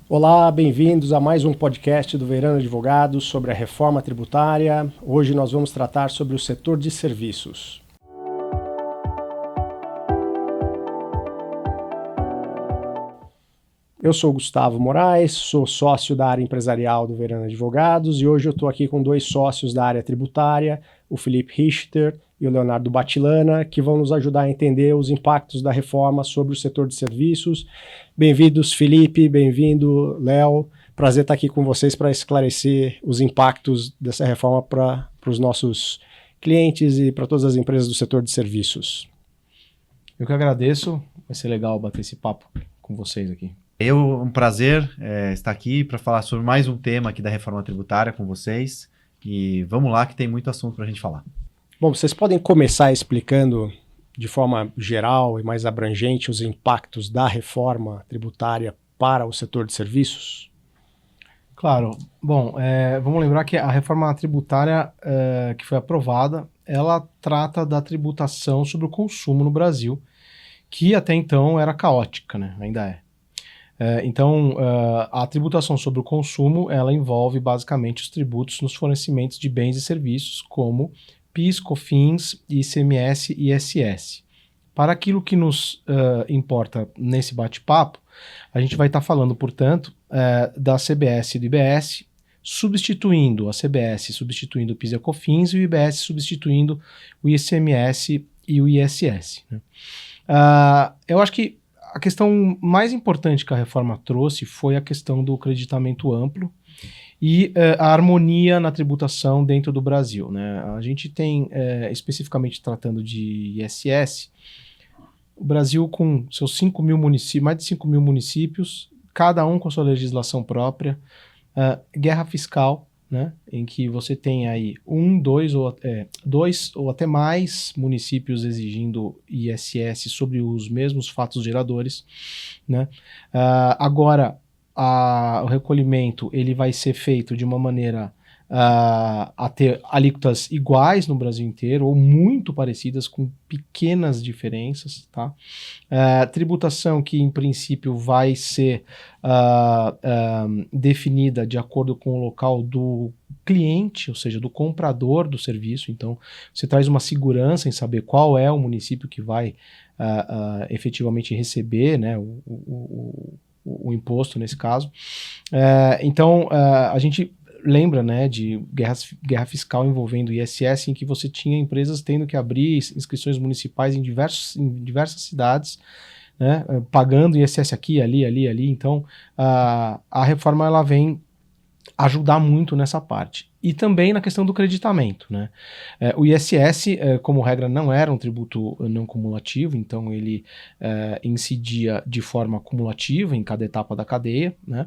Olá, bem-vindos a mais um podcast do Verano Advogados sobre a reforma tributária. Hoje nós vamos tratar sobre o setor de serviços. Eu sou Gustavo Moraes, sou sócio da área empresarial do Verano Advogados e hoje eu estou aqui com dois sócios da área tributária, o Felipe Richter e o Leonardo Batilana, que vão nos ajudar a entender os impactos da reforma sobre o setor de serviços. Bem-vindos, Felipe, bem-vindo, Léo. Prazer estar aqui com vocês para esclarecer os impactos dessa reforma para os nossos clientes e para todas as empresas do setor de serviços. Eu que agradeço, vai ser legal bater esse papo com vocês aqui. Um prazer estar aqui para falar sobre mais um tema aqui da reforma tributária com vocês. E vamos lá que tem muito assunto para a gente falar. Bom, vocês podem começar explicando de forma geral e mais abrangente os impactos da reforma tributária para o setor de serviços? Claro. Bom, vamos lembrar que a reforma tributária que foi aprovada, ela trata da tributação sobre o consumo no Brasil, que até então era caótica, né? Ainda é. Então, a tributação sobre o consumo, ela envolve basicamente os tributos nos fornecimentos de bens e serviços, como PIS, COFINS, ICMS e ISS. Para aquilo que nos importa nesse bate-papo, a gente vai estar falando, portanto, da CBS e do IBS, substituindo a CBS, substituindo o PIS e a COFINS, e o IBS substituindo o ICMS e o ISS. Né? Eu acho que a questão mais importante que a reforma trouxe foi a questão do creditamento amplo e a harmonia na tributação dentro do Brasil. Né? A gente tem, especificamente tratando de ISS, o Brasil com seus 5 mil municípios, mais de 5 mil municípios, cada um com sua legislação própria, guerra fiscal, né, em que você tem aí dois ou até mais municípios exigindo ISS sobre os mesmos fatos geradores, né? Agora, o recolhimento ele vai ser feito de uma maneira a ter alíquotas iguais no Brasil inteiro ou muito parecidas com pequenas diferenças, tá? Tributação que em princípio vai ser definida de acordo com o local do cliente, ou seja, do comprador do serviço. Então, você traz uma segurança em saber qual é o município que vai efetivamente receber, né, o imposto nesse caso. Então, a gente lembra, né, de guerra fiscal envolvendo o ISS, em que você tinha empresas tendo que abrir inscrições municipais em diversas cidades, né, pagando ISS aqui, ali. Então, a reforma ela vem ajudar muito nessa parte. E também na questão do creditamento, né? O ISS, como regra, não era um tributo não cumulativo, então ele incidia de forma cumulativa em cada etapa da cadeia, né?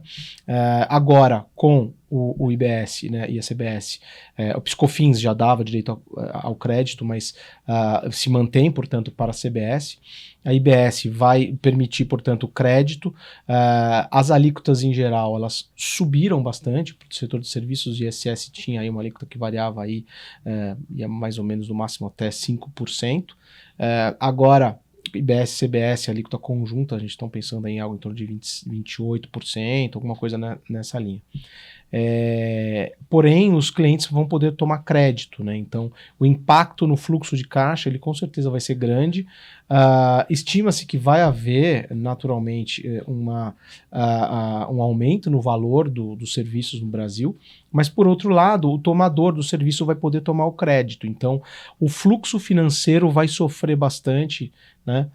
Agora, com o IBS, né, e a CBS, o PIS/COFINS já dava direito ao crédito, mas se mantém, portanto, para a CBS. A IBS vai permitir, portanto, o crédito. As alíquotas, em geral, elas subiram bastante, para o setor de serviços, o ISS tinha aí uma alíquota que variava aí, ia mais ou menos no máximo até 5%. Agora, IBS e CBS, a alíquota conjunta, a gente está pensando em algo em torno de 28%, alguma coisa nessa linha. Porém, os clientes vão poder tomar crédito, né? Então, o impacto no fluxo de caixa, ele com certeza vai ser grande. Estima-se que vai haver, naturalmente, um aumento no valor dos serviços no Brasil, mas, por outro lado, o tomador do serviço vai poder tomar o crédito. Então, o fluxo financeiro vai sofrer bastante, né,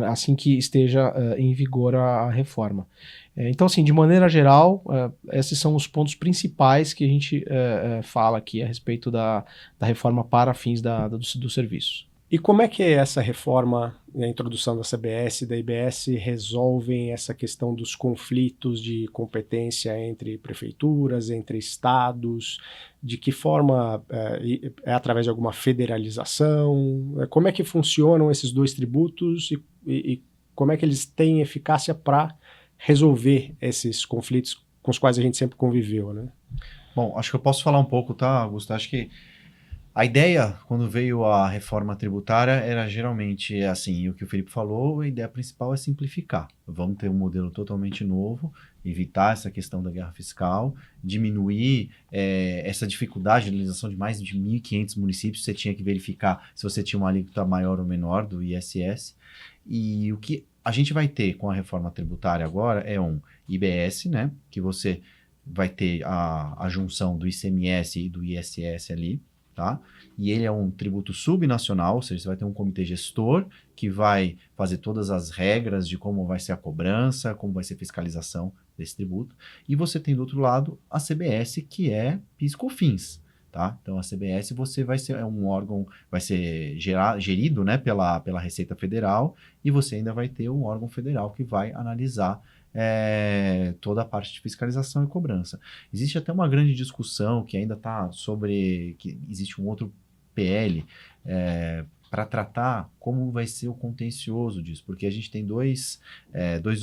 assim que esteja em vigor a reforma. Então, assim, de maneira geral, esses são os pontos principais que a gente fala aqui a respeito da reforma para fins do serviço. E como é que essa reforma, a introdução da CBS e da IBS, resolvem essa questão dos conflitos de competência entre prefeituras, entre estados? De que forma é através de alguma federalização? Como é que funcionam esses dois tributos e como é que eles têm eficácia para resolver esses conflitos com os quais a gente sempre conviveu, né? Bom, acho que eu posso falar um pouco, tá, Augusto? Acho que A ideia, quando veio a reforma tributária, era geralmente assim, o que o Felipe falou, a ideia principal é simplificar. Vamos ter um modelo totalmente novo, evitar essa questão da guerra fiscal, diminuir essa dificuldade de realização de mais de 1.500 municípios, você tinha que verificar se você tinha uma alíquota maior ou menor do ISS. E o que a gente vai ter com a reforma tributária agora é um IBS, né, que você vai ter a junção do ICMS e do ISS ali, tá? E ele é um tributo subnacional, ou seja, você vai ter um comitê gestor que vai fazer todas as regras de como vai ser a cobrança, como vai ser a fiscalização desse tributo. E você tem do outro lado a CBS, que é PIS/COFINS, tá? Então a CBS você vai ser um órgão, vai ser gerido, né, pela Receita Federal, e você ainda vai ter um órgão federal que vai analisar toda a parte de fiscalização e cobrança. Existe até uma grande discussão que ainda está sobre que existe um outro PL para tratar como vai ser o contencioso disso, porque a gente tem dois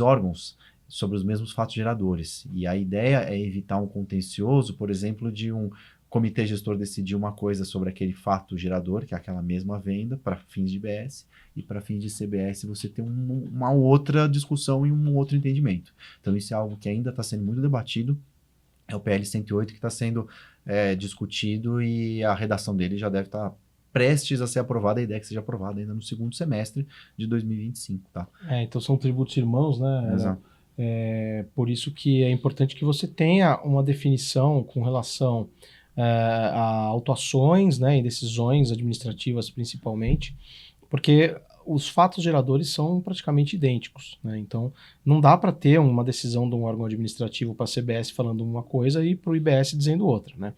órgãos sobre os mesmos fatos geradores, e a ideia é evitar um contencioso, por exemplo, de um comitê gestor decidir uma coisa sobre aquele fato gerador, que é aquela mesma venda, para fins de IBS, e para fins de CBS você tem uma outra discussão e um outro entendimento. Então isso é algo que ainda está sendo muito debatido, é o PL 108 que está sendo discutido, e a redação dele já deve estar prestes a ser aprovada, a ideia é que seja aprovada ainda no segundo semestre de 2025, tá? Então são tributos irmãos, né? Exato. Por isso que é importante que você tenha uma definição com relação a autuações, né, e decisões administrativas principalmente, porque os fatos geradores são praticamente idênticos, né? Então não dá para ter uma decisão de um órgão administrativo para a CBS falando uma coisa e para o IBS dizendo outra, né?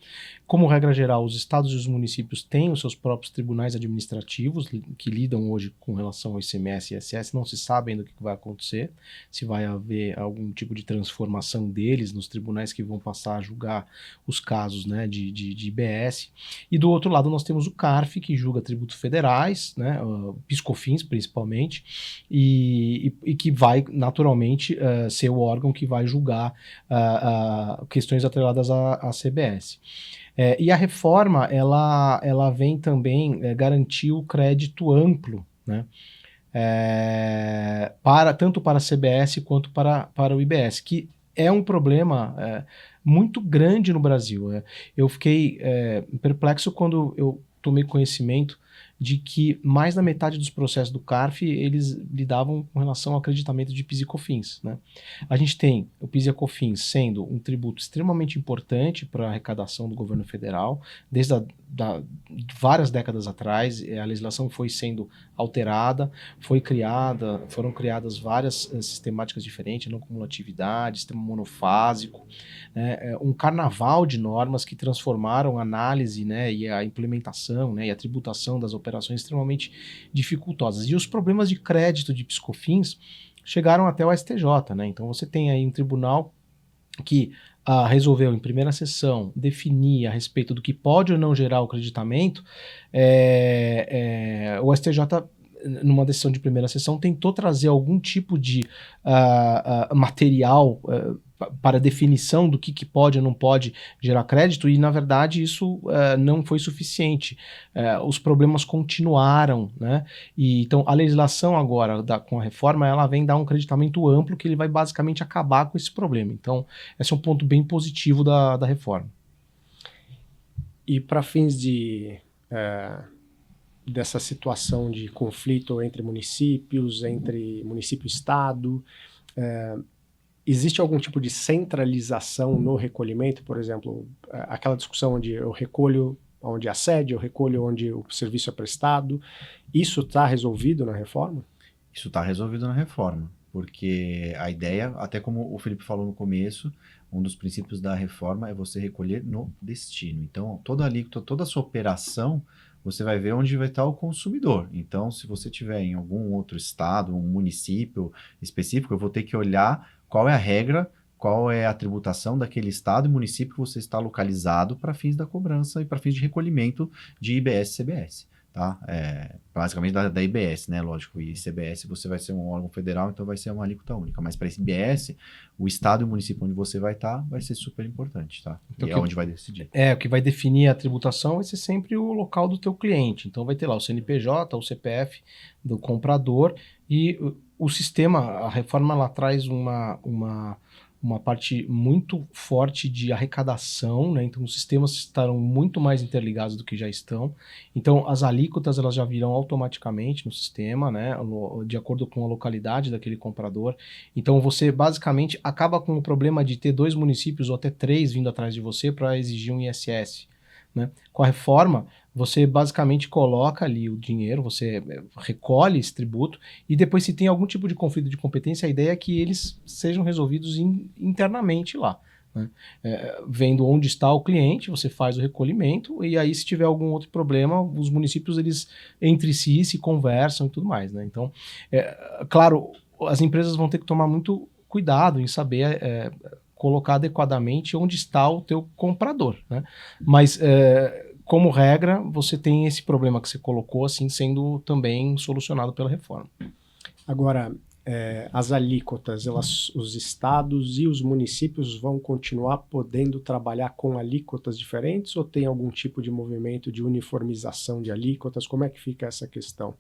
Como regra geral, os estados e os municípios têm os seus próprios tribunais administrativos que lidam hoje com relação ao ICMS e ISS, não se sabe ainda o que vai acontecer, se vai haver algum tipo de transformação deles nos tribunais que vão passar a julgar os casos, né, de IBS. E do outro lado nós temos o CARF, que julga tributos federais, né, PIS/COFINS principalmente, e que vai naturalmente ser o órgão que vai julgar questões atreladas à CBS. E a reforma, ela vem também garantir o crédito amplo, né? Tanto para a CBS quanto para o IBS, que é um problema muito grande no Brasil. Eu fiquei perplexo quando eu tomei conhecimento de que mais da metade dos processos do CARF eles lidavam com relação ao acreditamento de PIS e COFINS, né? A gente tem o PIS e a COFINS sendo um tributo extremamente importante para a arrecadação do governo federal, desde várias décadas atrás. A legislação foi sendo alterada, foram criadas várias sistemáticas diferentes, não cumulatividade, sistema monofásico, né? Um carnaval de normas que transformaram a análise, né, e a implementação, né, e a tributação das operações extremamente dificultosas. E os problemas de crédito de PIS/COFINS chegaram até o STJ, né? Então você tem aí um tribunal que resolveu em primeira sessão definir a respeito do que pode ou não gerar o creditamento. O STJ, numa decisão de primeira sessão, tentou trazer algum tipo de material para definição do que pode ou não pode gerar crédito, e na verdade isso não foi suficiente. Os problemas continuaram, né? E então a legislação agora, com a reforma, ela vem dar um creditamento amplo que ele vai basicamente acabar com esse problema. Então esse é um ponto bem positivo da reforma. E para fins dessa situação de conflito entre municípios, entre município e estado, existe algum tipo de centralização no recolhimento? Por exemplo, aquela discussão onde eu recolho onde há sede, eu recolho onde o serviço é prestado. Isso está resolvido na reforma? Isso está resolvido na reforma, porque a ideia, até como o Felipe falou no começo, um dos princípios da reforma é você recolher no destino. Então, toda a alíquota, toda a sua operação, você vai ver onde vai estar o consumidor. Então, se você tiver em algum outro estado, um município específico, eu vou ter que olhar qual é a regra, qual é a tributação daquele estado e município que você está localizado para fins da cobrança e para fins de recolhimento de IBS e CBS. tá? Basicamente da IBS, né? Lógico, e CBS você vai ser um órgão federal, então vai ser uma alíquota única. Mas para esse IBS, o estado e o município onde você vai estar vai ser super importante, tá? Então, E é onde vai decidir. o que vai definir a tributação vai ser sempre o local do teu cliente. Então vai ter lá o CNPJ, o CPF do comprador e o sistema, a reforma ela traz uma parte muito forte de arrecadação, né? Então os sistemas estarão muito mais interligados do que já estão. Então as alíquotas elas já virão automaticamente no sistema, né? De acordo com a localidade daquele comprador. Então você basicamente acaba com o problema de ter 2 municípios ou até 3 vindo atrás de você para exigir um ISS. Né? Com a reforma, você basicamente coloca ali o dinheiro, você recolhe esse tributo e depois se tem algum tipo de conflito de competência, a ideia é que eles sejam resolvidos internamente lá. Né? Vendo onde está o cliente, você faz o recolhimento e aí se tiver algum outro problema, os municípios eles entre si se conversam e tudo mais. Né? Então, claro, as empresas vão ter que tomar muito cuidado em saber colocar adequadamente onde está o teu comprador, né? Mas como regra, você tem esse problema que você colocou assim sendo também solucionado pela reforma. Agora, as alíquotas, os estados e os municípios vão continuar podendo trabalhar com alíquotas diferentes ou tem algum tipo de movimento de uniformização de alíquotas? Como é que fica essa questão?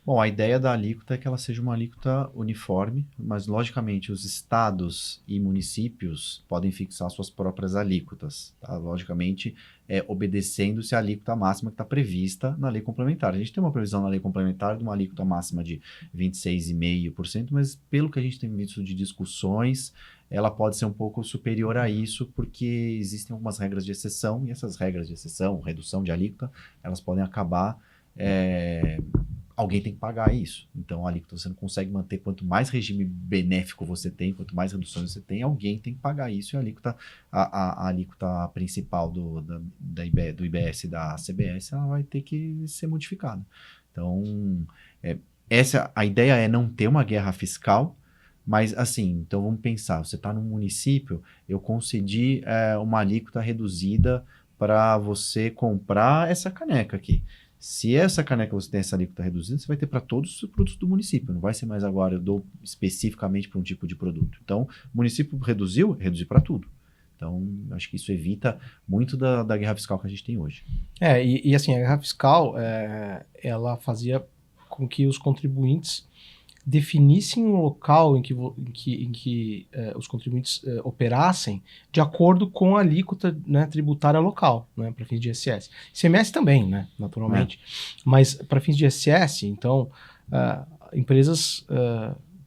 Bom, a ideia da alíquota é que ela seja uma alíquota uniforme, mas logicamente os estados e municípios podem fixar suas próprias alíquotas, tá? Logicamente obedecendo-se à alíquota máxima que está prevista na lei complementar. A gente tem uma previsão na lei complementar de uma alíquota máxima de 26,5%, mas pelo que a gente tem visto de discussões, ela pode ser um pouco superior a isso, porque existem algumas regras de exceção, e essas regras de exceção, redução de alíquota, elas podem acabar alguém tem que pagar isso. Então, a alíquota você não consegue manter. Quanto mais regime benéfico você tem, quanto mais reduções você tem, alguém tem que pagar isso. E a alíquota principal do IBS e da CBS ela vai ter que ser modificada. Então, a ideia é não ter uma guerra fiscal, mas assim, então vamos pensar, você está num município, eu concedi uma alíquota reduzida para você comprar essa caneca aqui. Se essa caneca você tem essa alíquota reduzida, você vai ter para todos os produtos do município. Não vai ser mais agora, eu dou especificamente para um tipo de produto. Então, o município reduziu para tudo. Então, acho que isso evita muito da guerra fiscal que a gente tem hoje. E assim, a guerra fiscal, ela fazia com que os contribuintes definissem um local em que os contribuintes operassem de acordo com a alíquota, né, tributária local, né, para fins de ISS. ICMS também, né, naturalmente. Mas para fins de ISS, então, empresas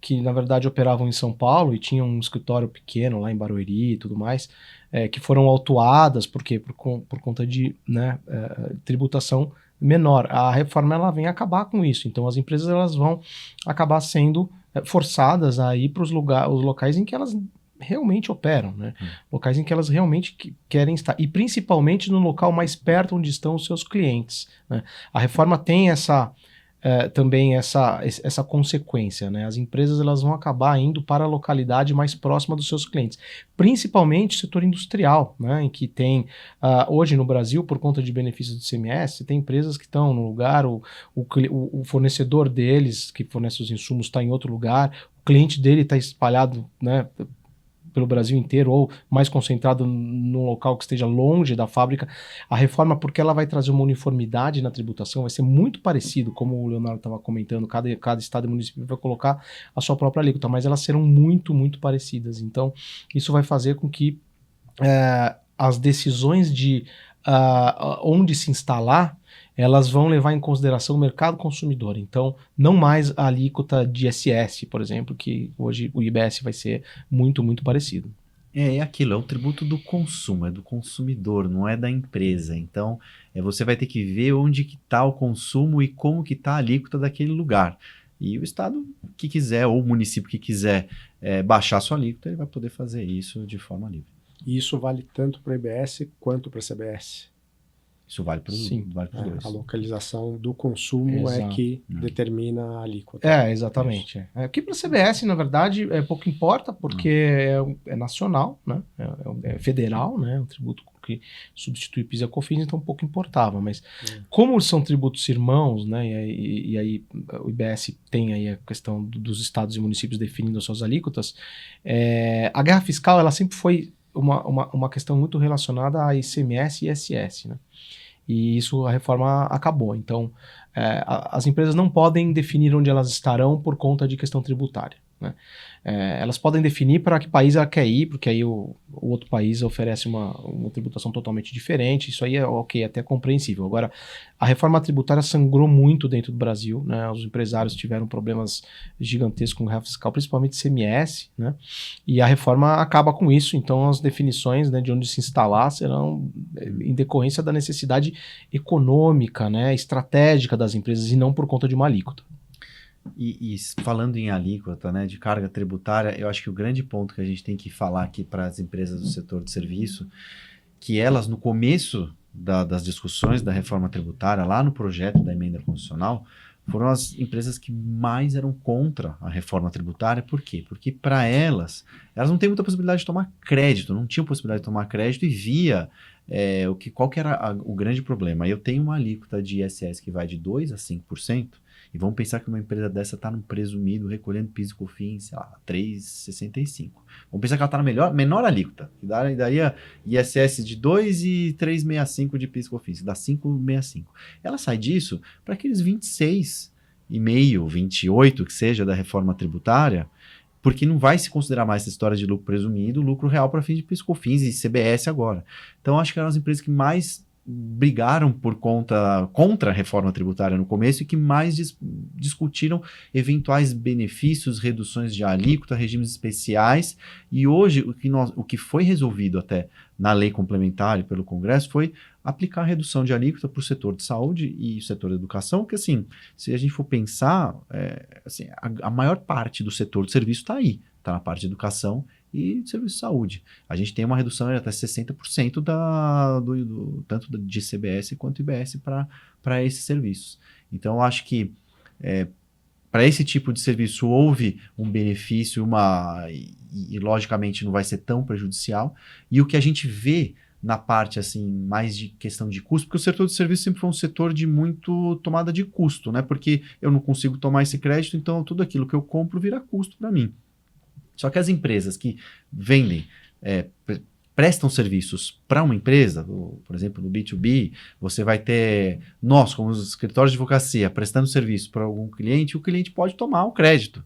que na verdade operavam em São Paulo e tinham um escritório pequeno lá em Barueri e tudo mais, que foram autuadas por conta de tributação menor. A reforma ela vem acabar com isso. Então as empresas elas vão acabar sendo forçadas a ir para os locais em que elas realmente operam, né? Locais em que elas realmente querem estar. E principalmente no local mais perto onde estão os seus clientes, né? A reforma tem também essa consequência, né? As empresas elas vão acabar indo para a localidade mais próxima dos seus clientes, principalmente o setor industrial, né? Em que tem, hoje no Brasil, por conta de benefícios do ICMS, tem empresas que estão no lugar, o fornecedor deles, que fornece os insumos, está em outro lugar, o cliente dele está espalhado, né, pelo Brasil inteiro ou mais concentrado num local que esteja longe da fábrica. A reforma, porque ela vai trazer uma uniformidade na tributação, vai ser muito parecido, como o Leonardo estava comentando, cada estado e município vai colocar a sua própria alíquota, mas elas serão muito, muito parecidas. Então, isso vai fazer com que as decisões de onde se instalar, elas vão levar em consideração o mercado consumidor. Então, não mais a alíquota de ISS, por exemplo, que hoje o IBS vai ser muito, muito parecido. É aquilo, é o tributo do consumo, é do consumidor, não é da empresa. Então, você vai ter que ver onde que está o consumo e como que está a alíquota daquele lugar. E o estado que quiser, ou o município que quiser baixar sua alíquota, ele vai poder fazer isso de forma livre. E isso vale tanto para o IBS quanto para a CBS? Isso vale para os dois. A localização do consumo é Exato. que determina a alíquota. Exatamente. Aqui para a CBS, na verdade, pouco importa, porque é nacional, né? É federal, né? Um tributo que substitui PIS e COFINS, então pouco importava. Mas como são tributos irmãos, né? E aí o IBS tem aí a questão dos estados e municípios definindo as suas alíquotas, a guerra fiscal ela sempre foi uma questão muito relacionada a ICMS e ISS, né? E isso a reforma acabou. Então, as empresas não podem definir onde elas estarão por conta de questão tributária, né? Elas podem definir para que país ela quer ir, porque aí o outro país oferece uma tributação totalmente diferente. Isso aí é ok, até compreensível. Agora, a reforma tributária sangrou muito dentro do Brasil, né? Os empresários tiveram problemas gigantescos com guerra fiscal, principalmente ICMS, né? E a reforma acaba com isso. Então, as definições, né, de onde se instalar serão em decorrência da necessidade econômica, né, estratégica das empresas e não por conta de uma alíquota. E falando em alíquota, né, de carga tributária, eu acho que o grande ponto que a gente tem que falar aqui para as empresas do setor de serviço, que elas, no começo das discussões da reforma tributária, lá no projeto da emenda constitucional, foram as empresas que mais eram contra a reforma tributária. Por quê? Porque para elas não têm muita possibilidade de tomar crédito, não tinham possibilidade de tomar crédito e via qual que era o grande problema. Eu tenho uma alíquota de ISS que vai de 2% a 5%, e vamos pensar que uma empresa dessa está no presumido, recolhendo PIS e COFINS, sei lá, 3,65. Vamos pensar que ela está na menor alíquota, que daria ISS de 2 e 3,65 de PIS e COFINS, que dá 5,65. Ela sai disso para aqueles 26,5, 28 que seja da reforma tributária, porque não vai se considerar mais essa história de lucro presumido, lucro real para fins de PIS e COFINS e CBS agora. Então, acho que eram as empresas que mais brigaram contra a reforma tributária no começo e que mais discutiram eventuais benefícios, reduções de alíquota, regimes especiais. E hoje o que foi resolvido até na lei complementar e pelo Congresso foi aplicar a redução de alíquota para o setor de saúde e o setor de educação, que assim, se a gente for pensar, a maior parte do setor de serviço está aí, está na parte de educação e de serviço de saúde. A gente tem uma redução de até 60% tanto de CBS quanto IBS para esses serviços. Então, eu acho que para esse tipo de serviço houve um benefício e logicamente não vai ser tão prejudicial. E o que a gente vê na parte assim mais de questão de custo, porque o setor de serviço sempre foi um setor de muito tomada de custo, né? Porque eu não consigo tomar esse crédito, então tudo aquilo que eu compro vira custo para mim. Só que as empresas que vendem, prestam serviços para uma empresa, por exemplo, no B2B, você vai ter nós, como os escritórios de advocacia, prestando serviço para algum cliente, o cliente pode tomar o crédito,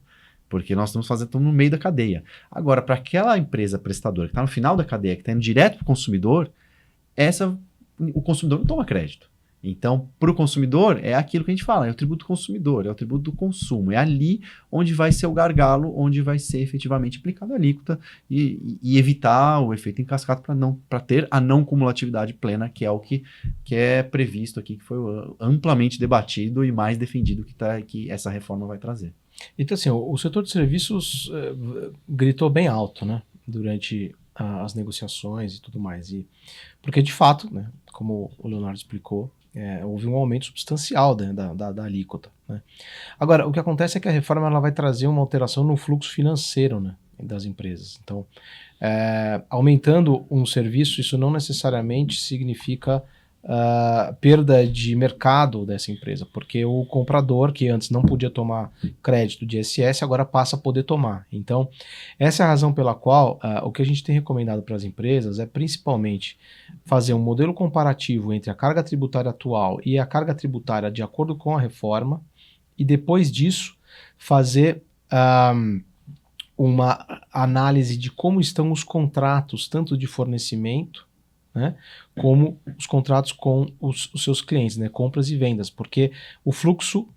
porque nós estamos no meio da cadeia. Agora, para aquela empresa prestadora que está no final da cadeia, que está indo direto para o consumidor, o consumidor não toma crédito. Então, para o consumidor, é aquilo que a gente fala, é o tributo do consumidor, é o tributo do consumo. É ali onde vai ser o gargalo, onde vai ser efetivamente aplicada a alíquota e evitar o efeito em cascata para ter a não cumulatividade plena, que é o que é previsto aqui, que foi amplamente debatido e mais defendido que essa reforma vai trazer. Então, assim, o setor de serviços gritou bem alto, né, durante as negociações e tudo mais. Porque, de fato, né, como o Leonardo explicou, houve um aumento substancial, né, da alíquota, né? Agora, o que acontece é que a reforma ela vai trazer uma alteração no fluxo financeiro, né, das empresas. Então, aumentando um serviço, isso não necessariamente significa perda de mercado dessa empresa, porque o comprador, que antes não podia tomar crédito de ISS, agora passa a poder tomar. Então, essa é a razão pela qual o que a gente tem recomendado para as empresas é principalmente fazer um modelo comparativo entre a carga tributária atual e a carga tributária de acordo com a reforma, e depois disso fazer uma análise de como estão os contratos, tanto de fornecimento, né, como os contratos com os seus clientes, né, compras e vendas, porque o fluxo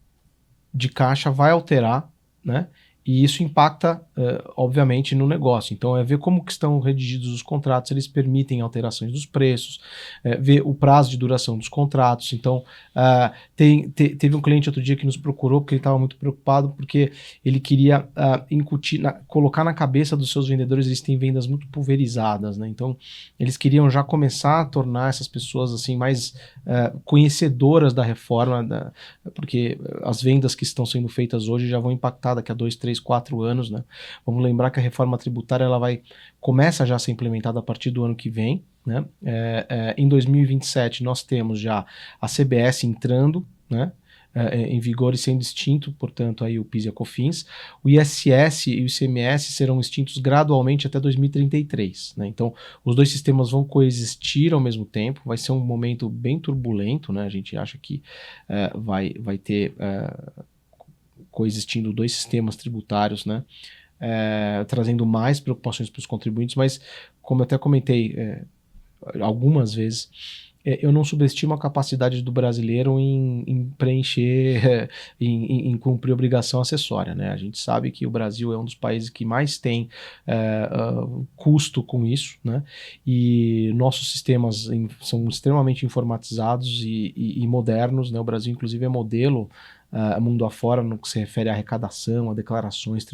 de caixa vai alterar, né, E isso impacta, obviamente, no negócio. Então, é ver como que estão redigidos os contratos, eles permitem alterações dos preços, ver o prazo de duração dos contratos. Então, teve um cliente outro dia que nos procurou porque ele estava muito preocupado porque ele queria colocar na cabeça dos seus vendedores, eles têm vendas muito pulverizadas, né? Então, eles queriam já começar a tornar essas pessoas assim mais conhecedoras da reforma, porque as vendas que estão sendo feitas hoje já vão impactar daqui a 2, 3, 4 anos, né? Vamos lembrar que a reforma tributária ela começa já a ser implementada a partir do ano que vem, né? Em 2027 nós temos já a CBS entrando, né? Em vigor e sendo extinto, portanto, aí o PIS e a COFINS. O ISS e o ICMS serão extintos gradualmente até 2033. Né? Então, os dois sistemas vão coexistir ao mesmo tempo. Vai ser um momento bem turbulento, né? A gente acha que vai ter coexistindo dois sistemas tributários, né? Trazendo mais preocupações para os contribuintes, mas, como eu até comentei algumas vezes, eu não subestimo a capacidade do brasileiro em preencher, em cumprir obrigação acessória, né? A gente sabe que o Brasil é um dos países que mais tem custo com isso, né? E nossos sistemas são extremamente informatizados e modernos, né? O Brasil, inclusive, é modelo mundo afora no que se refere à arrecadação, a declarações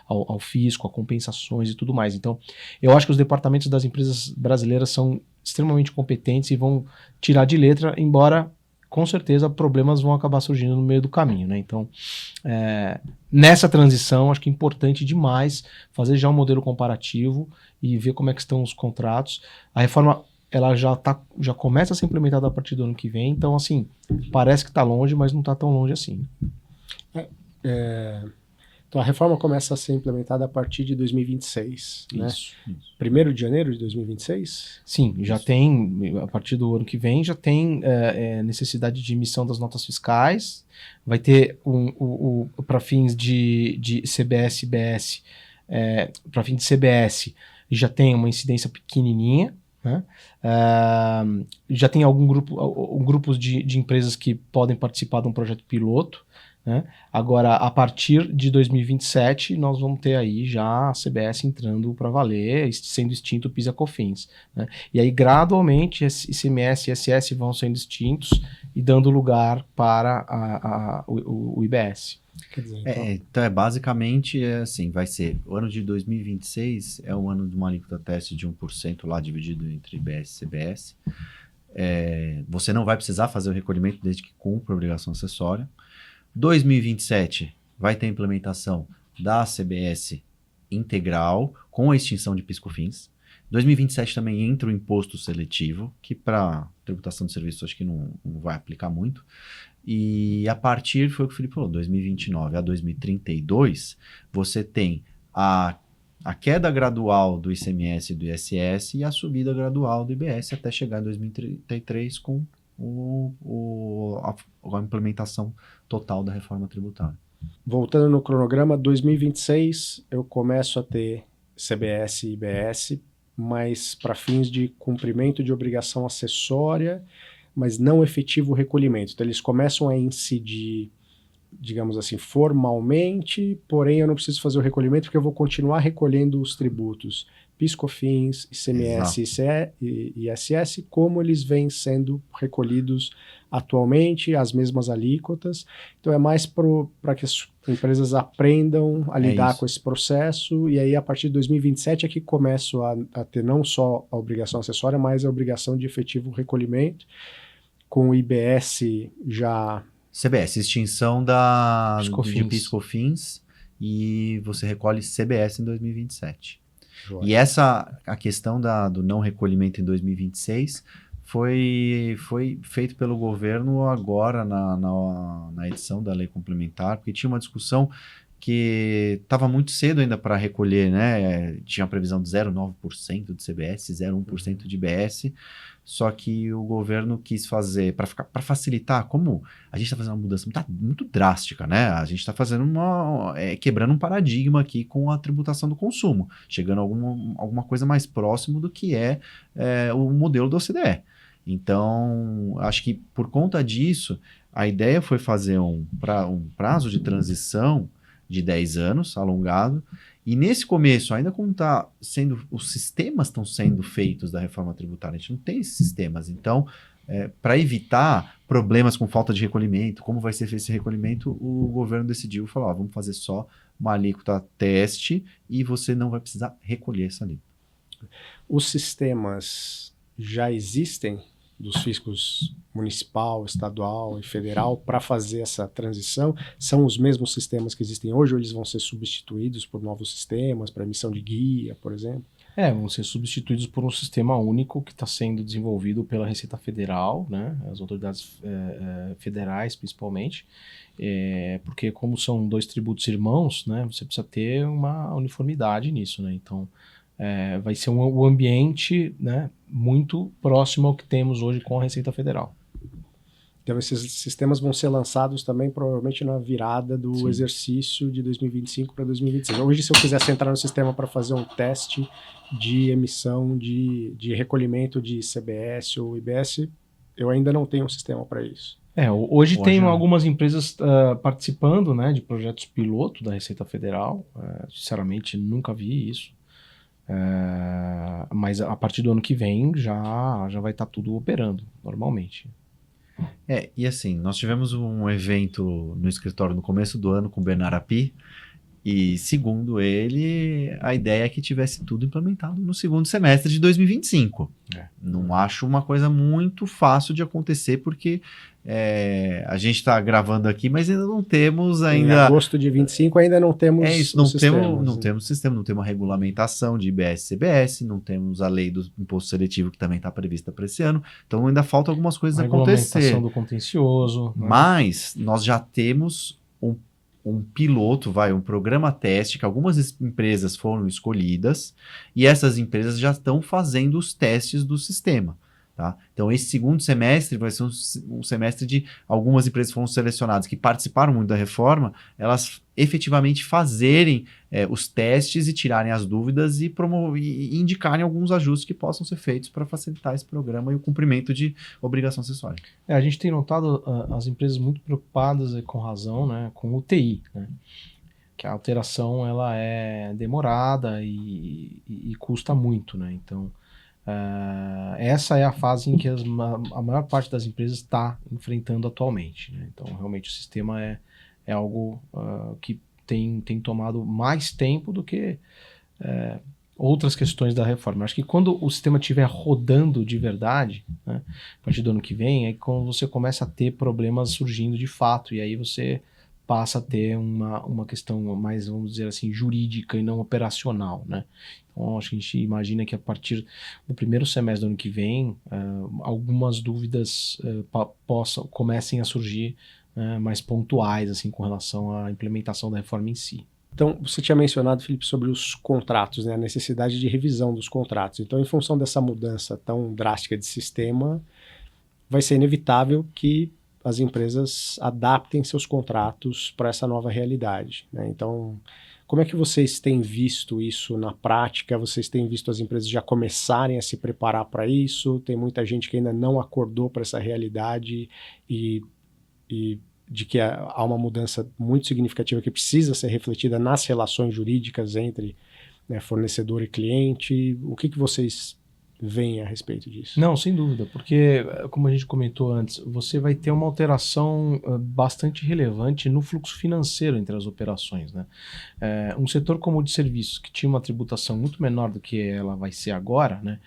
ao fisco, a compensações e tudo mais. Então, eu acho que os departamentos das empresas brasileiras são extremamente competentes e vão tirar de letra, embora com certeza problemas vão acabar surgindo no meio do caminho, né? Então, nessa transição, acho que é importante demais fazer já um modelo comparativo e ver como é que estão os contratos. A reforma ela já começa a ser implementada a partir do ano que vem, então assim, parece que está longe, mas não está tão longe assim. Então a reforma começa a ser implementada a partir de 2026, né? Isso. 1º de janeiro de 2026? Sim, já tem, a partir do ano que vem, já tem necessidade de emissão das notas fiscais, vai ter para fins de CBS e IBS, para fins de CBS, já tem uma incidência pequenininha, né? Já tem grupos de empresas que podem participar de um projeto piloto, né? Agora, a partir de 2027, nós vamos ter aí já a CBS entrando para valer, sendo extinto o PIS e a COFINS, né? E aí, gradualmente, ICMS e ISS vão sendo extintos e dando lugar para o IBS. Quer dizer, Então, basicamente, assim, vai ser, o ano de 2026 é o ano de uma alíquota teste de 1% lá, dividido entre IBS e CBS. Você não vai precisar fazer o recolhimento desde que cumpra a obrigação acessória. 2027 vai ter a implementação da CBS integral, com a extinção de PIS/COFINS. 2027 também entra o imposto seletivo, que para tributação de serviços acho que não vai aplicar muito. E a partir, foi o que o Felipe falou, 2029 a 2032, você tem a queda gradual do ICMS e do ISS e a subida gradual do IBS até chegar em 2033 com a implementação total da reforma tributária. Voltando no cronograma, 2026 eu começo a ter CBS e IBS, mas para fins de cumprimento de obrigação acessória, mas não efetivo recolhimento. Então eles começam a incidir, digamos assim, formalmente, porém eu não preciso fazer o recolhimento porque eu vou continuar recolhendo os tributos PIS, COFINS, ICMS e ISS, como eles vêm sendo recolhidos atualmente, as mesmas alíquotas. Então é mais para que as empresas aprendam a lidar com esse processo, e aí a partir de 2027 é que começo a ter não só a obrigação acessória, mas a obrigação de efetivo recolhimento, com o IBS já... CBS, extinção de PIS/COFINS, e você recolhe CBS em 2027. Joia. E a questão do não recolhimento em 2026 foi feito pelo governo agora na edição da lei complementar, porque tinha uma discussão que estava muito cedo ainda para recolher, né? Tinha a previsão de 0,9% de CBS, 0,1% de IBS, só que o governo quis fazer, para facilitar, como a gente está fazendo uma mudança muito drástica, né? A gente está fazendo quebrando um paradigma aqui com a tributação do consumo, chegando a alguma coisa mais próximo do que o modelo da OCDE. Então, acho que por conta disso, a ideia foi fazer um prazo de transição de 10 anos, alongado. E nesse começo, ainda como tá sendo, os sistemas estão sendo feitos da reforma tributária, a gente não tem esses sistemas. Então, para evitar problemas com falta de recolhimento, como vai ser feito esse recolhimento, o governo decidiu falar, vamos fazer só uma alíquota teste e você não vai precisar recolher essa alíquota. Os sistemas já existem dos fiscos municipal, estadual e federal para fazer essa transição? São os mesmos sistemas que existem hoje ou eles vão ser substituídos por novos sistemas para emissão de guia, por exemplo? Vão ser substituídos por um sistema único que está sendo desenvolvido pela Receita Federal, né, as autoridades federais principalmente, porque como são 2 tributos irmãos, né, você precisa ter uma uniformidade nisso, né, então vai ser um ambiente, né, muito próximo ao que temos hoje com a Receita Federal. Então esses sistemas vão ser lançados também provavelmente na virada do Sim. exercício de 2025 para 2026. Hoje, se eu quisesse entrar no sistema para fazer um teste de emissão de recolhimento de CBS ou IBS, eu ainda não tenho um sistema para isso. Hoje tem não. algumas empresas participando, né, de projetos piloto da Receita Federal. Sinceramente, nunca vi isso. Mas a partir do ano que vem já vai estar tudo operando normalmente. E assim, nós tivemos um evento no escritório no começo do ano com o Bernard Api, e segundo ele, a ideia é que tivesse tudo implementado no segundo semestre de 2025. Não acho uma coisa muito fácil de acontecer, porque a gente está gravando aqui, mas ainda não temos ainda... Em agosto de 25 ainda não temos não os sistemas, temos sistema, não temos uma regulamentação de IBS e CBS, não temos a lei do imposto seletivo que também está prevista para esse ano, então ainda faltam algumas coisas acontecer. Regulamentação do contencioso. Né? Mas nós já temos um piloto, um programa teste, que algumas empresas foram escolhidas, e essas empresas já estão fazendo os testes do sistema. Tá? Então, esse segundo semestre vai ser um semestre de algumas empresas que foram selecionadas, que participaram muito da reforma, elas efetivamente fazerem os testes e tirarem as dúvidas e indicarem alguns ajustes que possam ser feitos para facilitar esse programa e o cumprimento de obrigação acessória. A gente tem notado as empresas muito preocupadas, com razão, né, com o TI, né? Que a alteração ela é demorada e custa muito, né? Então, essa é a fase em que a maior parte das empresas está enfrentando atualmente, né? Então, realmente, o sistema é algo que tem tomado mais tempo do que outras questões da reforma. Acho que quando o sistema estiver rodando de verdade, né, a partir do ano que vem, é quando você começa a ter problemas surgindo de fato, e aí você passa a ter uma questão mais, vamos dizer assim, jurídica e não operacional, né? Então, acho que a gente imagina que a partir do primeiro semestre do ano que vem, algumas dúvidas comecem a surgir mais pontuais, assim, com relação à implementação da reforma em si. Então, você tinha mencionado, Felipe, sobre os contratos, né, a necessidade de revisão dos contratos. Então, em função dessa mudança tão drástica de sistema, vai ser inevitável que as empresas adaptem seus contratos para essa nova realidade, né? Então, como é que vocês têm visto isso na prática? Vocês têm visto as empresas já começarem a se preparar para isso? Tem muita gente que ainda não acordou para essa realidade e de que há uma mudança muito significativa que precisa ser refletida nas relações jurídicas entre, né, fornecedor e cliente. O que vocês veem a respeito disso? Não, sem dúvida, porque, como a gente comentou antes, você vai ter uma alteração bastante relevante no fluxo financeiro entre as operações, né? Um setor como o de serviços, que tinha uma tributação muito menor do que ela vai ser agora, né?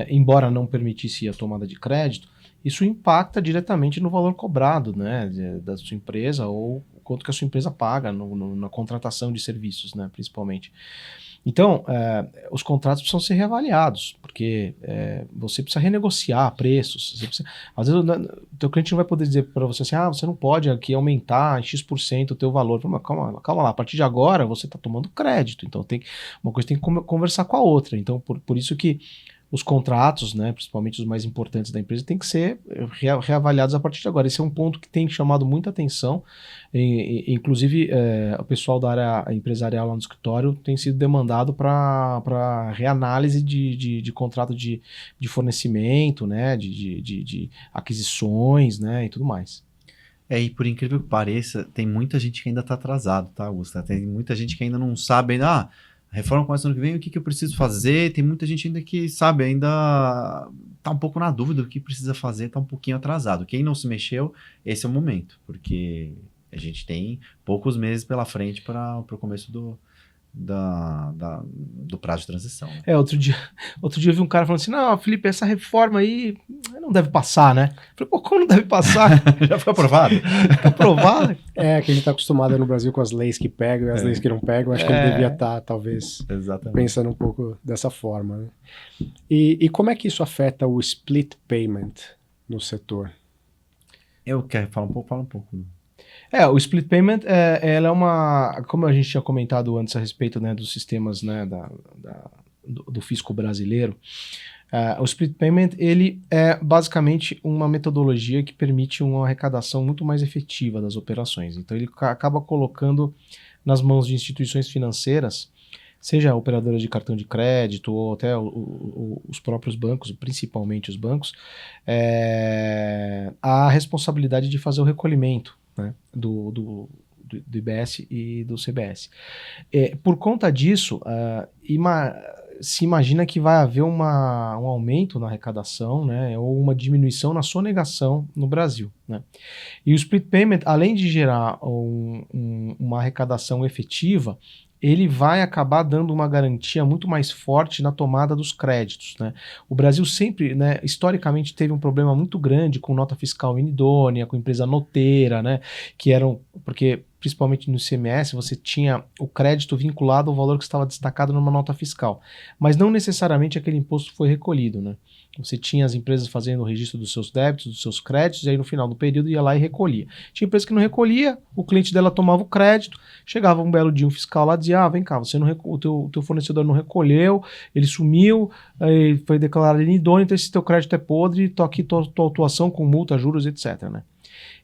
Embora não permitisse a tomada de crédito, isso impacta diretamente no valor cobrado, né, da sua empresa, ou quanto que a sua empresa paga na contratação de serviços, né, principalmente. Então, os contratos precisam ser reavaliados, porque você precisa renegociar preços. Às vezes o teu cliente não vai poder dizer para você assim, você não pode aqui aumentar em X% o teu valor. Mas calma lá, a partir de agora você está tomando crédito, então uma coisa tem que conversar com a outra. Então, por isso que os contratos, né, principalmente os mais importantes da empresa, têm que ser reavaliados a partir de agora. Esse é um ponto que tem chamado muita atenção. Inclusive, o pessoal da área empresarial lá no escritório tem sido demandado para reanálise de contrato de fornecimento, né, de aquisições, né, e tudo mais. E por incrível que pareça, tem muita gente que ainda está atrasado, tá, Augusto? Tem muita gente que ainda não sabe, ainda, a reforma começa ano que vem, o que eu preciso fazer? Tem muita gente ainda que, sabe, ainda tá um pouco na dúvida do que precisa fazer, tá um pouquinho atrasado. Quem não se mexeu, esse é o momento, porque a gente tem poucos meses pela frente para o começo do prazo de transição. Né? Outro dia eu vi um cara falando assim, não, Felipe, essa reforma aí não deve passar, né? Eu falei, pô, como não deve passar? Já foi aprovado? Tá aprovado? Que a gente tá acostumado no Brasil com as leis que pegam e as leis que não pegam. Acho que ele devia estar, talvez, Exatamente. pensando um pouco dessa forma. Né? E como é que isso afeta o split payment no setor? Eu quero falar um pouco, fala um pouco. O split payment, ela é uma, como a gente tinha comentado antes a respeito, né, dos sistemas, né, do fisco brasileiro, o split payment, ele é basicamente uma metodologia que permite uma arrecadação muito mais efetiva das operações. Então ele acaba colocando nas mãos de instituições financeiras, seja operadoras de cartão de crédito ou até os próprios bancos, principalmente os bancos, a responsabilidade de fazer o recolhimento, né, do IBS e do CBS. Por conta disso, se imagina que vai haver um aumento na arrecadação, né, ou uma diminuição na sonegação no Brasil. Né? E o split payment, além de gerar uma arrecadação efetiva, ele vai acabar dando uma garantia muito mais forte na tomada dos créditos. Né? O Brasil sempre, né, historicamente, teve um problema muito grande com nota fiscal inidônea, com empresa noteira, né, que eram, porque principalmente no ICMS, você tinha o crédito vinculado ao valor que estava destacado numa nota fiscal, mas não necessariamente aquele imposto foi recolhido. Né? Você tinha as empresas fazendo o registro dos seus débitos, dos seus créditos, e aí no final do período ia lá e recolhia. Tinha empresa que não recolhia, o cliente dela tomava o crédito, chegava um belo dia um fiscal lá e dizia, vem cá, o teu fornecedor não recolheu, ele sumiu, foi declarado inidôneo, então esse teu crédito é podre, tô aqui tua autuação com multa, juros, etc. Né?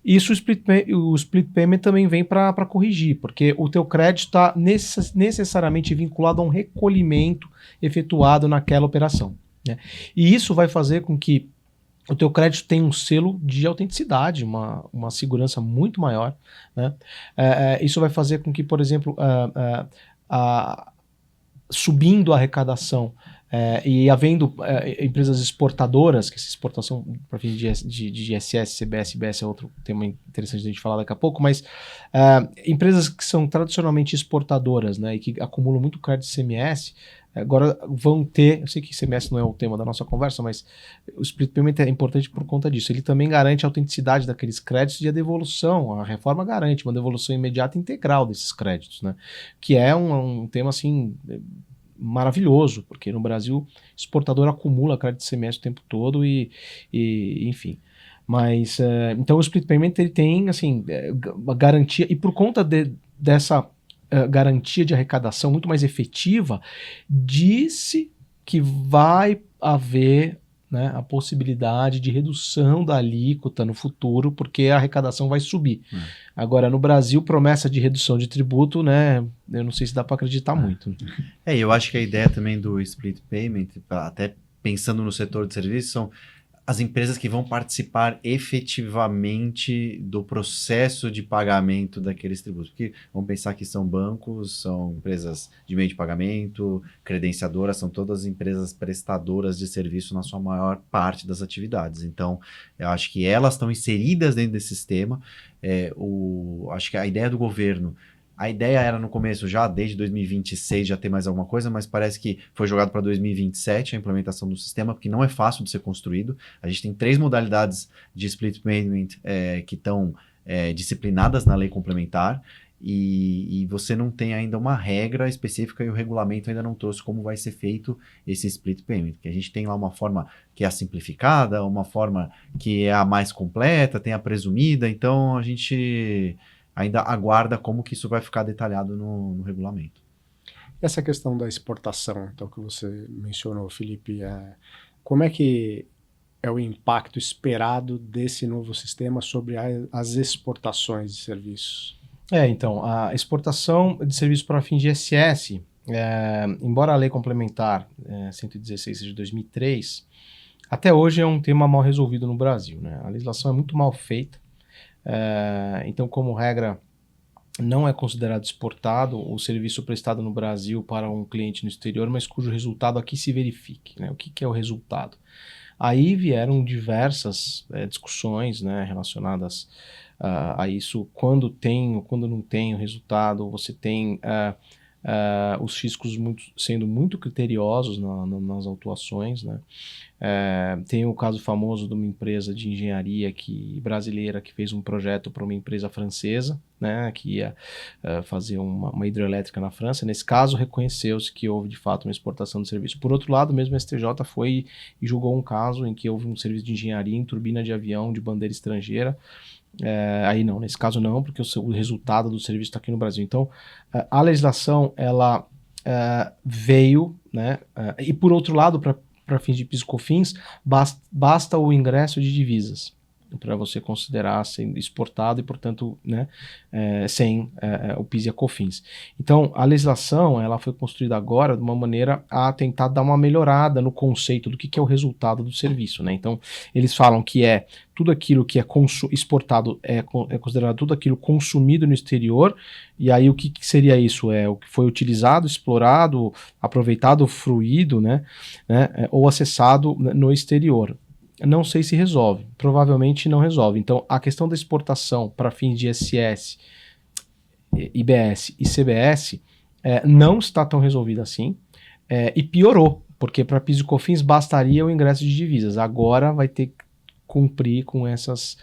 Isso o split payment também vem para corrigir, porque o teu crédito está necessariamente vinculado a um recolhimento efetuado naquela operação. Né? E isso vai fazer com que o teu crédito tenha um selo de autenticidade, uma segurança muito maior. Né? Isso vai fazer com que, por exemplo, subindo a arrecadação e havendo empresas exportadoras, que essa exportação para fim de ISS, CBS, IBS é outro tema interessante de a gente falar daqui a pouco, mas empresas que são tradicionalmente exportadoras, né, e que acumulam muito crédito de ICMS, agora vão ter, eu sei que ICMS não é o tema da nossa conversa, mas o split payment é importante por conta disso. Ele também garante a autenticidade daqueles créditos e a devolução. A reforma garante uma devolução imediata e integral desses créditos, né? Que é um tema assim maravilhoso, porque no Brasil exportador acumula crédito de ICMS o tempo todo e enfim. Mas então o split payment ele tem assim uma garantia, e por conta dessa garantia de arrecadação muito mais efetiva, disse que vai haver, né, a possibilidade de redução da alíquota no futuro, porque a arrecadação vai subir. Agora, no Brasil, promessa de redução de tributo, né, eu não sei se dá para acreditar muito. Eu acho que a ideia também do split payment, até pensando no setor de serviços, são as empresas que vão participar efetivamente do processo de pagamento daqueles tributos. Porque vamos pensar que são bancos, são empresas de meio de pagamento, credenciadoras, são todas empresas prestadoras de serviço na sua maior parte das atividades. Então, eu acho que elas estão inseridas dentro desse sistema. Acho que a ideia do governo, a ideia era no começo já, desde 2026, já ter mais alguma coisa, mas parece que foi jogado para 2027 a implementação do sistema, porque não é fácil de ser construído. A gente tem 3 modalidades de split payment que estão disciplinadas na lei complementar, e você não tem ainda uma regra específica e o regulamento ainda não trouxe como vai ser feito esse split payment. Que a gente tem lá uma forma que é a simplificada, uma forma que é a mais completa, tem a presumida, então a gente ainda aguarda como que isso vai ficar detalhado no regulamento. Essa questão da exportação, então, que você mencionou, Felipe, como é que é o impacto esperado desse novo sistema sobre as exportações de serviços? Então, a exportação de serviços para fim de ISS, embora a lei complementar 116 de 2003, até hoje é um tema mal resolvido no Brasil. Né? A legislação é muito mal feita. Então, como regra, não é considerado exportado o serviço prestado no Brasil para um cliente no exterior, mas cujo resultado aqui se verifique, né? O que é o resultado? Aí vieram diversas discussões, né, relacionadas a isso, quando tem ou quando não tem o resultado. Você tem os fiscos sendo muito criteriosos nas autuações, né? Tem o caso famoso de uma empresa de engenharia brasileira que fez um projeto para uma empresa francesa, né, que ia fazer uma hidrelétrica na França. Nesse caso, reconheceu-se que houve de fato uma exportação de serviço. Por outro lado, mesmo o STJ foi e julgou um caso em que houve um serviço de engenharia em turbina de avião de bandeira estrangeira. Aí não, nesse caso não, porque o resultado do serviço está aqui no Brasil. Então, a legislação, ela veio, né, e por outro lado, para fins de PIS e COFINS, basta o ingresso de divisas para você considerar sendo exportado e, portanto, né, sem o PIS e a COFINS. Então, a legislação ela foi construída agora de uma maneira a tentar dar uma melhorada no conceito do que é o resultado do serviço, né? Então, eles falam que tudo aquilo que é exportado é considerado tudo aquilo consumido no exterior. E aí o que seria isso? É o que foi utilizado, explorado, aproveitado, fruído, né, ou acessado no exterior. Não sei se resolve, provavelmente não resolve. Então, a questão da exportação para fins de ISS, IBS e CBS não está tão resolvida assim, e piorou, porque para PIS e COFINS bastaria o ingresso de divisas. Agora vai ter que cumprir com esses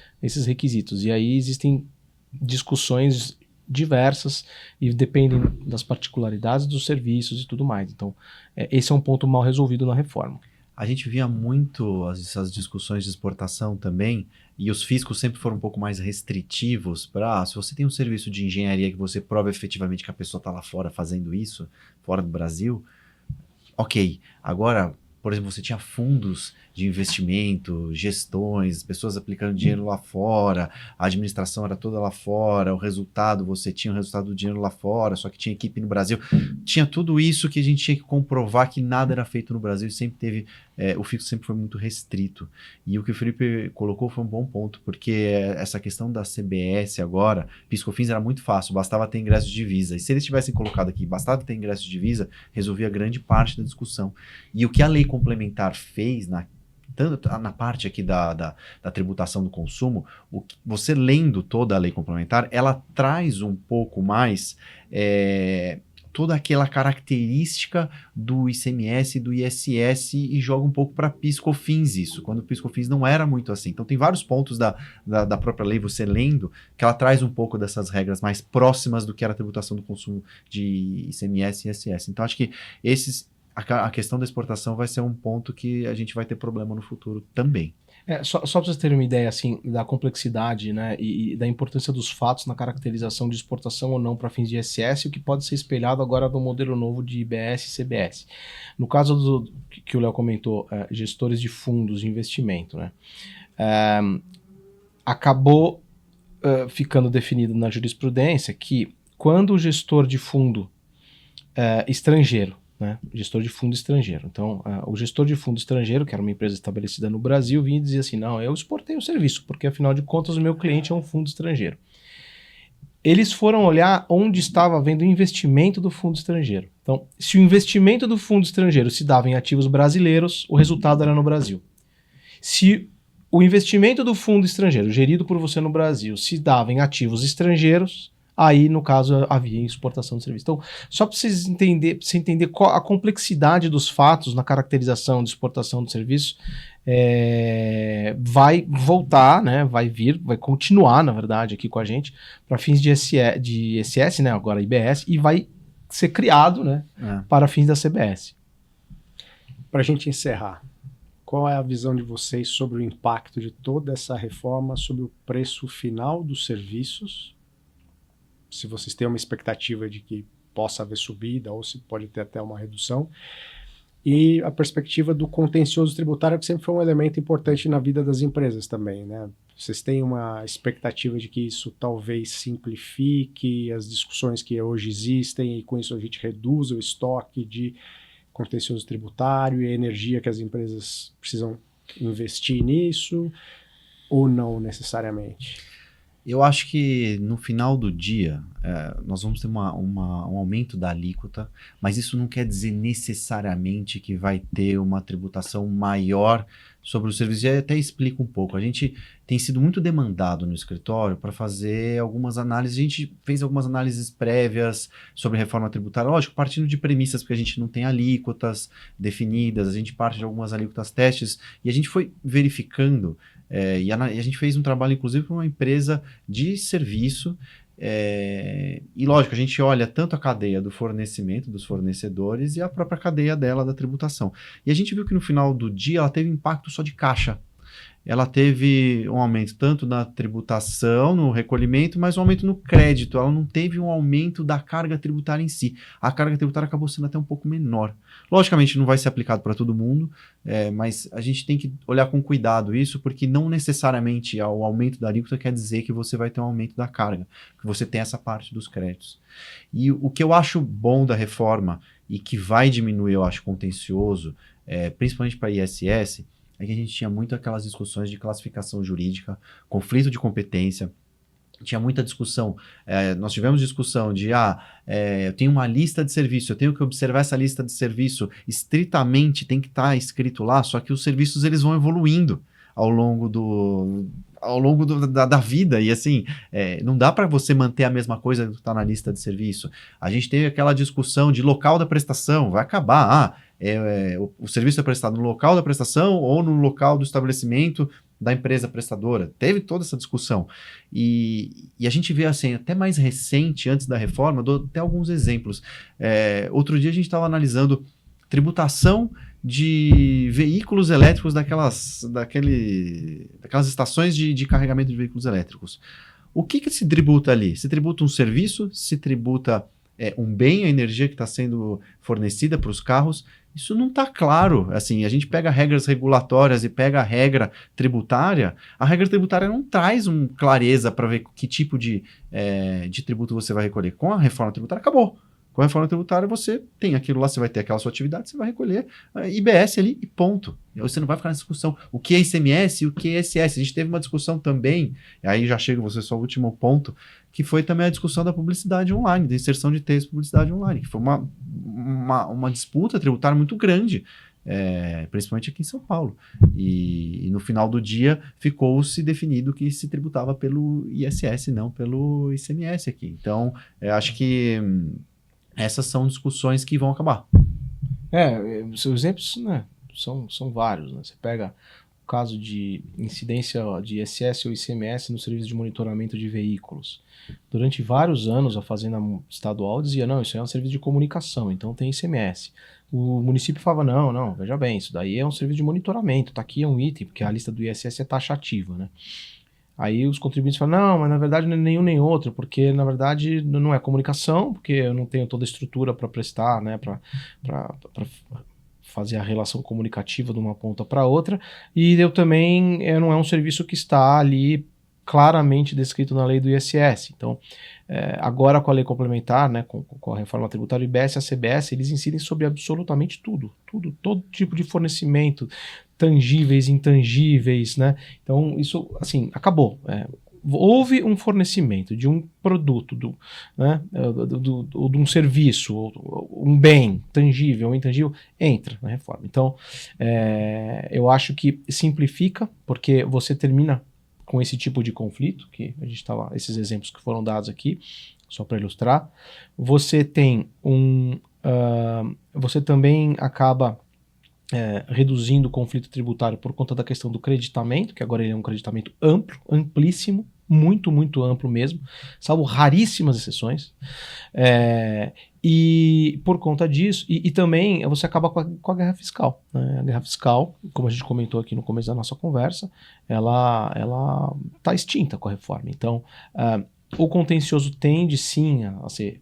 requisitos. E aí existem discussões diversas e dependem das particularidades dos serviços e tudo mais. Então, esse é um ponto mal resolvido na reforma. A gente via muito essas discussões de exportação também, e os fiscos sempre foram um pouco mais restritivos para, se você tem um serviço de engenharia que você prova efetivamente que a pessoa está lá fora fazendo isso, fora do Brasil, ok. Agora, por exemplo, você tinha fundos de investimento, gestões, pessoas aplicando dinheiro lá fora, a administração era toda lá fora, você tinha o resultado do dinheiro lá fora, só que tinha equipe no Brasil. Tinha tudo isso que a gente tinha que comprovar que nada era feito no Brasil e sempre teve, o fisco sempre foi muito restrito. E o que o Felipe colocou foi um bom ponto, porque essa questão da CBS agora, PIS/COFINS era muito fácil, bastava ter ingresso de divisa. E se eles tivessem colocado aqui, bastava ter ingresso de divisa, resolvia grande parte da discussão. E o que a lei complementar fez tanto na parte aqui da tributação do consumo, você lendo toda a lei complementar, ela traz um pouco mais toda aquela característica do ICMS e do ISS e joga um pouco para PIS/COFINS isso, quando o PIS/COFINS não era muito assim. Então tem vários pontos da própria lei, você lendo, que ela traz um pouco dessas regras mais próximas do que era a tributação do consumo de ICMS e ISS. Então acho que a questão da exportação vai ser um ponto que a gente vai ter problema no futuro também. Só para vocês terem uma ideia assim, da complexidade, né, e da importância dos fatos na caracterização de exportação ou não para fins de ISS, o que pode ser espelhado agora no modelo novo de IBS e CBS. No caso que o Léo comentou, gestores de fundos de investimento, né, acabou ficando definido na jurisprudência que quando o gestor de fundo estrangeiro, né, gestor de fundo estrangeiro. Então, o gestor de fundo estrangeiro, que era uma empresa estabelecida no Brasil, vinha e dizia assim, não, eu exportei o serviço, porque afinal de contas o meu cliente é um fundo estrangeiro. Eles foram olhar onde estava havendo o investimento do fundo estrangeiro. Então, se o investimento do fundo estrangeiro se dava em ativos brasileiros, o resultado era no Brasil. Se o investimento do fundo estrangeiro, gerido por você no Brasil, se dava em ativos estrangeiros, aí, no caso, havia exportação de serviço. Então, só para você entender qual a complexidade dos fatos na caracterização de exportação de serviço, vai voltar, né, vai continuar, na verdade, aqui com a gente, para fins de ISS, né, agora IBS, e vai ser criado, né, para fins da CBS. Para a gente encerrar, qual é a visão de vocês sobre o impacto de toda essa reforma sobre o preço final dos serviços? Se vocês têm uma expectativa de que possa haver subida ou se pode ter até uma redução. E a perspectiva do contencioso tributário, que sempre foi um elemento importante na vida das empresas também, né? Vocês têm uma expectativa de que isso talvez simplifique as discussões que hoje existem e com isso a gente reduza o estoque de contencioso tributário e a energia que as empresas precisam investir nisso, ou não necessariamente? Eu acho que no final do dia, nós vamos ter um aumento da alíquota, mas isso não quer dizer necessariamente que vai ter uma tributação maior sobre o serviço. E aí até explico um pouco. A gente tem sido muito demandado no escritório para fazer algumas análises. A gente fez algumas análises prévias sobre reforma tributária, lógico, partindo de premissas, porque a gente não tem alíquotas definidas, a gente parte de algumas alíquotas testes, e a gente foi verificando. E a gente fez um trabalho, inclusive, com uma empresa de serviço. E lógico, a gente olha tanto a cadeia do fornecimento, dos fornecedores, e a própria cadeia dela da tributação. E a gente viu que no final do dia ela teve impacto só de caixa. Ela teve um aumento tanto na tributação, no recolhimento, mas um aumento no crédito. Ela não teve um aumento da carga tributária em si. A carga tributária acabou sendo até um pouco menor. Logicamente, não vai ser aplicado para todo mundo, mas a gente tem que olhar com cuidado isso, porque não necessariamente o aumento da alíquota quer dizer que você vai ter um aumento da carga, que você tem essa parte dos créditos. E o que eu acho bom da reforma, e que vai diminuir, eu acho, contencioso, principalmente para ISS, é que a gente tinha muito aquelas discussões de classificação jurídica, conflito de competência, tinha muita discussão. Nós tivemos discussão de, eu tenho uma lista de serviço, eu tenho que observar essa lista de serviço estritamente, tem que estar escrito lá, só que os serviços eles vão evoluindo ao longo da vida, e assim, não dá para você manter a mesma coisa que está na lista de serviço. A gente teve aquela discussão de local da prestação, vai acabar, o serviço é prestado no local da prestação ou no local do estabelecimento da empresa prestadora. Teve toda essa discussão. E a gente vê assim, até mais recente, antes da reforma, dou até alguns exemplos. Outro dia a gente estava analisando tributação de veículos elétricos daquelas estações de carregamento de veículos elétricos. O que se tributa ali? Se tributa um serviço? Se tributa um bem, a energia que está sendo fornecida para os carros? Isso não está claro. Assim, a gente pega regras regulatórias e pega a regra tributária, a regra tributária não traz clareza para ver que tipo de tributo você vai recolher. Com a reforma tributária, acabou. Com a reforma tributária, você tem aquilo lá, você vai ter aquela sua atividade, você vai recolher IBS ali e ponto. E você não vai ficar nessa discussão. O que é ICMS e o que é ISS? A gente teve uma discussão também, e aí já chega você só ao último ponto, que foi também a discussão da publicidade online, da inserção de texto de publicidade online, que foi uma disputa tributária muito grande, principalmente aqui em São Paulo. E no final do dia ficou-se definido que se tributava pelo ISS, não pelo ICMS aqui. Então, acho que essas são discussões que vão acabar. Os exemplos, né, são vários. Né? Você pega o caso de incidência de ISS ou ICMS no serviço de monitoramento de veículos. Durante vários anos, a Fazenda Estadual dizia, não, isso é um serviço de comunicação, então tem ICMS. O município falava, não, veja bem, isso daí é um serviço de monitoramento, tá aqui é um item, porque a lista do ISS é taxativa, né? Aí os contribuintes falam, não, mas na verdade não é nenhum nem outro, porque na verdade não é comunicação, porque eu não tenho toda a estrutura para prestar, né, para fazer a relação comunicativa de uma ponta para outra, e eu também não é um serviço que está ali claramente descrito na lei do ISS. Então, agora com a lei complementar, né, com a reforma tributária, o IBS e a CBS, eles incidem sobre absolutamente tudo, todo tipo de fornecimento, tangíveis, intangíveis, né? Então, isso, assim, acabou. Houve um fornecimento de um produto, ou de um serviço, ou um bem tangível ou intangível, entra na reforma. Então, eu acho que simplifica, porque você termina com esse tipo de conflito, que a gente estava, esses exemplos que foram dados aqui, só para ilustrar. Você tem você também acaba reduzindo o conflito tributário por conta da questão do creditamento, que agora ele é um creditamento amplo, amplíssimo, muito, muito amplo mesmo, salvo raríssimas exceções. E por conta disso, e também você acaba com a guerra fiscal. Né? A guerra fiscal, como a gente comentou aqui no começo da nossa conversa, ela está extinta com a reforma. Então, o contencioso tende sim a ser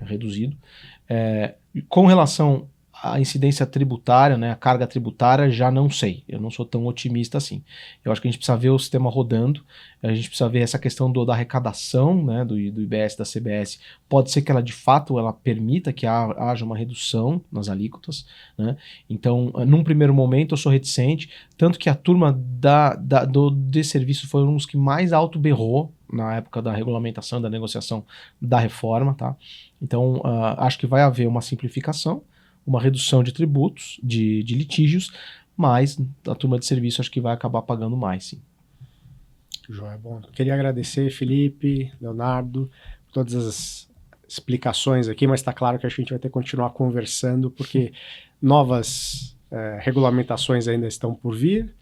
reduzido. Com relação a incidência tributária, né, a carga tributária, já não sei. Eu não sou tão otimista assim. Eu acho que a gente precisa ver o sistema rodando, a gente precisa ver essa questão da arrecadação, né, do IBS, da CBS. Pode ser que ela, de fato, ela permita que haja uma redução nas alíquotas, né? Então, num primeiro momento, eu sou reticente, tanto que a turma de serviço foi um dos que mais alto berrou na época da regulamentação, da negociação da reforma, tá? Então, acho que vai haver uma simplificação, uma redução de tributos, de litígios, mas a turma de serviço acho que vai acabar pagando mais, sim. Joia, bom. Queria agradecer, Felipe, Leonardo, por todas as explicações aqui, mas está claro que a gente vai ter que continuar conversando, porque novas regulamentações ainda estão por vir.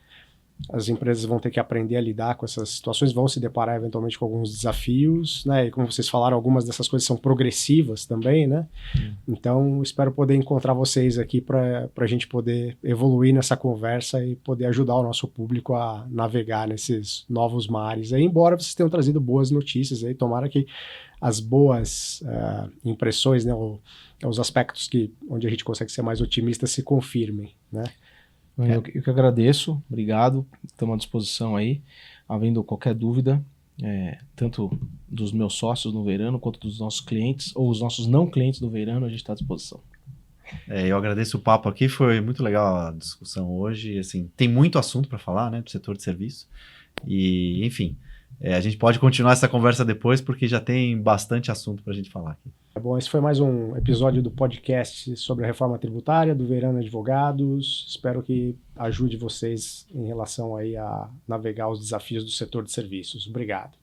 As empresas vão ter que aprender a lidar com essas situações, vão se deparar eventualmente com alguns desafios, né? E como vocês falaram, algumas dessas coisas são progressivas também, né? Então, espero poder encontrar vocês aqui para a gente poder evoluir nessa conversa e poder ajudar o nosso público a navegar nesses novos mares. Aí, embora vocês tenham trazido boas notícias, aí, tomara que as boas impressões, né? Os aspectos onde a gente consegue ser mais otimista se confirmem, né? Eu que agradeço, obrigado, estamos à disposição aí, havendo qualquer dúvida, tanto dos meus sócios no Verano, quanto dos nossos clientes, ou os nossos não clientes do Verano, a gente está à disposição. Eu agradeço o papo aqui, foi muito legal a discussão hoje, assim, tem muito assunto para falar, né, do setor de serviço, e, enfim, a gente pode continuar essa conversa depois, porque já tem bastante assunto para a gente falar aqui. Bom, esse foi mais um episódio do podcast sobre a reforma tributária do Verano Advogados. Espero que ajude vocês em relação aí a navegar os desafios do setor de serviços. Obrigado.